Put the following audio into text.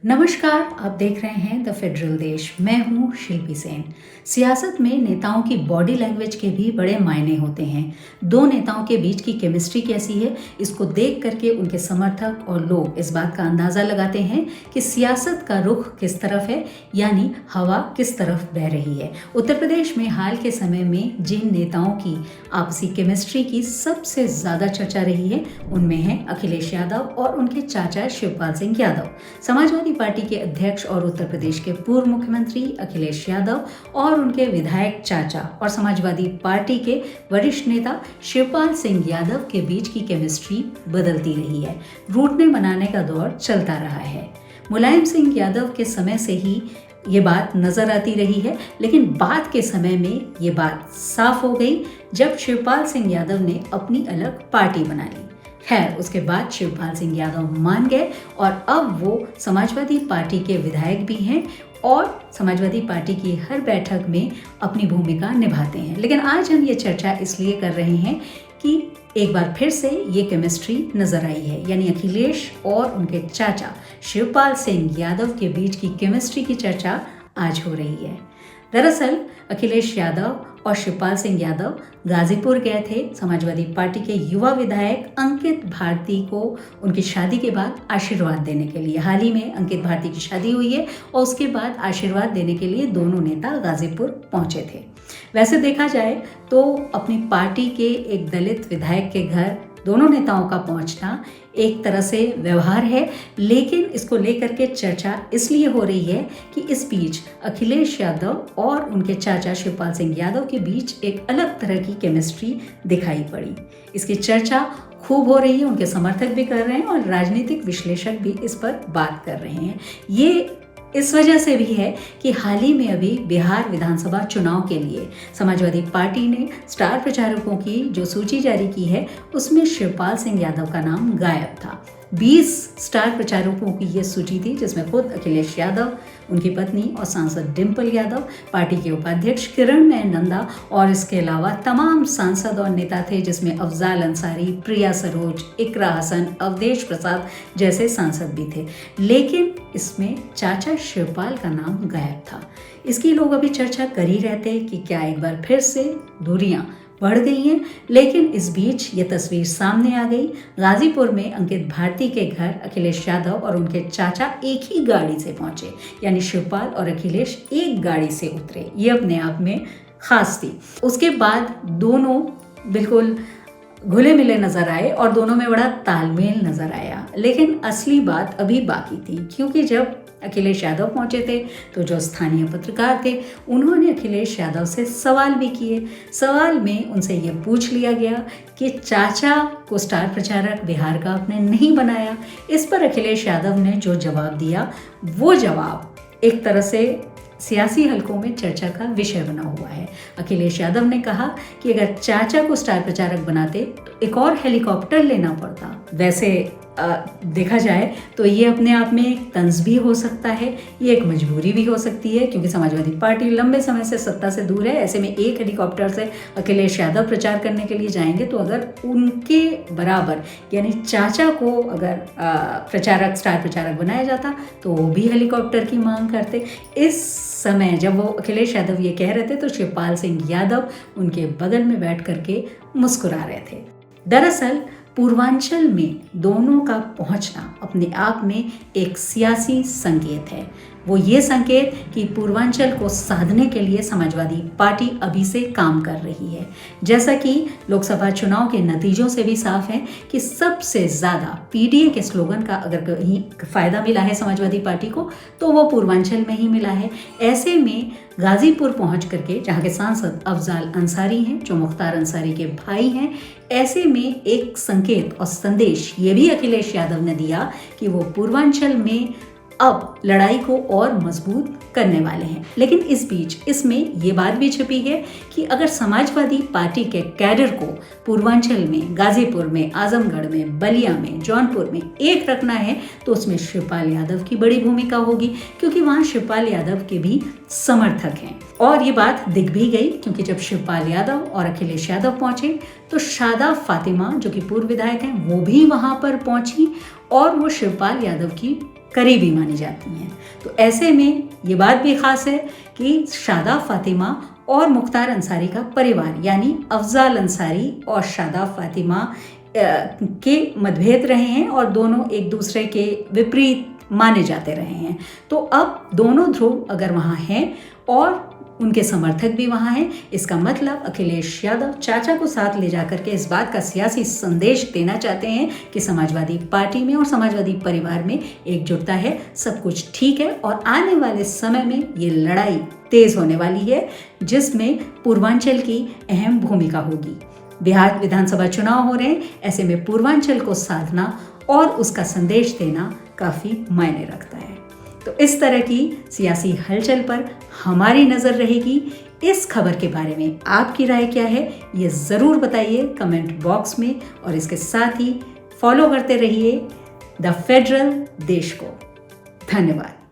नमस्कार, आप देख रहे हैं द फेडरल देश। मैं हूं शिल्पी सेन। सियासत में नेताओं की बॉडी लैंग्वेज के भी बड़े मायने होते हैं। दो नेताओं के बीच की केमिस्ट्री कैसी है, इसको देख करके उनके समर्थक और लोग इस बात का अंदाजा लगाते हैं कि सियासत का रुख किस तरफ है, यानी हवा किस तरफ बह रही है। उत्तर प्रदेश में हाल के समय में जिन नेताओं की आपसी केमिस्ट्री की सबसे ज्यादा चर्चा रही है, उनमें है अखिलेश यादव और उनके चाचा शिवपाल सिंह यादव। समाजवादी पार्टी के अध्यक्ष और उत्तर प्रदेश के पूर्व मुख्यमंत्री अखिलेश यादव और उनके विधायक चाचा और समाजवादी पार्टी के वरिष्ठ नेता शिवपाल सिंह यादव के बीच की केमिस्ट्री बदलती रही है। रूठने मनाने का दौर चलता रहा है। मुलायम सिंह यादव के समय से ही ये बात नजर आती रही है, लेकिन बाद के समय में ये बात साफ हो गई जब शिवपाल सिंह यादव ने अपनी अलग पार्टी बना ली। खैर, उसके बाद शिवपाल सिंह यादव मान गए और अब वो समाजवादी पार्टी के विधायक भी हैं और समाजवादी पार्टी की हर बैठक में अपनी भूमिका निभाते हैं। लेकिन आज हम ये चर्चा इसलिए कर रहे हैं कि एक बार फिर से ये केमिस्ट्री नजर आई है, यानी अखिलेश और उनके चाचा शिवपाल सिंह यादव के बीच की केमिस्ट्री की चर्चा आज हो रही है। दरअसल अखिलेश यादव और शिवपाल सिंह यादव गाजीपुर गए थे समाजवादी पार्टी के युवा विधायक अंकित भारती को उनकी शादी के बाद आशीर्वाद देने के लिए। हाल ही में अंकित भारती की शादी हुई है और उसके बाद आशीर्वाद देने के लिए दोनों नेता गाजीपुर पहुंचे थे। वैसे देखा जाए तो अपनी पार्टी के एक दलित विधायक के घर दोनों नेताओं का पहुंचना एक तरह से व्यवहार है, लेकिन इसको लेकर के चर्चा इसलिए हो रही है कि इस बीच अखिलेश यादव और उनके चाचा शिवपाल सिंह यादव के बीच एक अलग तरह की केमिस्ट्री दिखाई पड़ी। इसकी चर्चा खूब हो रही है, उनके समर्थक भी कर रहे हैं और राजनीतिक विश्लेषक भी इस पर बात कर रहे हैं। ये इस वजह से भी है कि हाल ही में अभी बिहार विधानसभा चुनाव के लिए समाजवादी पार्टी ने स्टार प्रचारकों की जो सूची जारी की है, उसमें शिवपाल सिंह यादव का नाम गायब था। 20 स्टार प्रचारकों की यह सूची थी, जिसमें खुद अखिलेश यादव, उनकी पत्नी और सांसद डिम्पल यादव, पार्टी के उपाध्यक्ष किरणमय नंदा और इसके अलावा तमाम सांसद और नेता थे, जिसमें अफजाल अंसारी, प्रिया सरोज, इकरा हसन, अवधेश प्रसाद जैसे सांसद भी थे। लेकिन इसमें चाचा शिवपाल का नाम गायब था। इसकी लोग अभी चर्चा कर ही रहते कि क्या एक बार फिर से दूरियां बढ़ गई हैं। लेकिन इस बीच ये तस्वीर सामने आ गई। गाजीपुर में अंकित भारती के घर अखिलेश यादव और उनके चाचा एक ही गाड़ी से पहुंचे, यानी शिवपाल और अखिलेश एक गाड़ी से उतरे। ये अपने आप में खास थी। उसके बाद दोनों बिल्कुल घुले मिले नजर आए और दोनों में बड़ा तालमेल नजर आया। लेकिन असली बात अभी बाकी थी, क्योंकि जब अखिलेश यादव पहुंचे थे तो जो स्थानीय पत्रकार थे उन्होंने अखिलेश यादव से सवाल भी किए। सवाल में उनसे ये पूछ लिया गया कि चाचा को स्टार प्रचारक बिहार का आपने नहीं बनाया। इस पर अखिलेश यादव ने जो जवाब दिया, वो जवाब एक तरह से सियासी हलकों में चर्चा का विषय बना हुआ है। अखिलेश यादव ने कहा कि अगर चाचा को स्टार प्रचारक बनाते तो एक और हेलीकॉप्टर लेना पड़ता। वैसे देखा जाए तो ये अपने आप में एक तंज भी हो सकता है, ये एक मजबूरी भी हो सकती है, क्योंकि समाजवादी पार्टी लंबे समय से सत्ता से दूर है। ऐसे में एक हेलीकॉप्टर से अखिलेश यादव प्रचार करने के लिए जाएंगे तो अगर उनके बराबर यानी चाचा को अगर स्टार प्रचारक बनाया जाता तो वो भी हेलीकॉप्टर की मांग करते। इस समय जब वो अखिलेश यादव ये कह रहे थे तो शिवपाल सिंह यादव उनके बगल में बैठ करके मुस्कुरा रहे थे। दरअसल पूर्वांचल में दोनों का पहुंचना अपने आप में एक सियासी संकेत है। वो ये संकेत कि पूर्वांचल को साधने के लिए समाजवादी पार्टी अभी से काम कर रही है। जैसा कि लोकसभा चुनाव के नतीजों से भी साफ है कि सबसे ज़्यादा पीडीए के स्लोगन का अगर कहीं फ़ायदा मिला है समाजवादी पार्टी को तो वो पूर्वांचल में ही मिला है। ऐसे में गाजीपुर पहुंच करके, जहां के सांसद अफजाल अंसारी हैं जो मुख्तार अंसारी के भाई हैं, ऐसे में एक संकेत और संदेश ये भी अखिलेश यादव ने दिया कि वो पूर्वांचल में अब लड़ाई को और मजबूत करने वाले हैं। लेकिन इस बीच इसमें ये बात भी छिपी है कि अगर समाजवादी पार्टी के कैडर को पूर्वांचल में, गाजीपुर में, आजमगढ़ में, बलिया में, जौनपुर में एक रखना है तो उसमें शिवपाल यादव की बड़ी भूमिका होगी, क्योंकि वहाँ शिवपाल यादव के भी समर्थक हैं। और ये बात दिख भी गई, क्योंकि जब शिवपाल यादव और अखिलेश यादव पहुंचे तो शादाब फातिमा जो कि पूर्व विधायक हैं वो भी वहां पर पहुंची और वो शिवपाल यादव की करीबी मानी जाती हैं। तो ऐसे में ये बात भी ख़ास है कि शादा फातिमा और मुख्तार अंसारी का परिवार यानी अफजाल अंसारी और शादा फातिमा के मतभेद रहे हैं और दोनों एक दूसरे के विपरीत माने जाते रहे हैं। तो अब दोनों ध्रुव अगर वहाँ हैं और उनके समर्थक भी वहाँ हैं, इसका मतलब अखिलेश यादव चाचा को साथ ले जाकर के इस बात का सियासी संदेश देना चाहते हैं कि समाजवादी पार्टी में और समाजवादी परिवार में एकजुटता है, सब कुछ ठीक है और आने वाले समय में ये लड़ाई तेज होने वाली है जिसमें पूर्वांचल की अहम भूमिका होगी। बिहार विधानसभा चुनाव हो रहे हैं, ऐसे में पूर्वांचल को साधना और उसका संदेश देना काफ़ी मायने रखता है। तो इस तरह की सियासी हलचल पर हमारी नज़र रहेगी। इस खबर के बारे में आपकी राय क्या है ये ज़रूर बताइए कमेंट बॉक्स में और इसके साथ ही फॉलो करते रहिए द फेडरल देश को। धन्यवाद।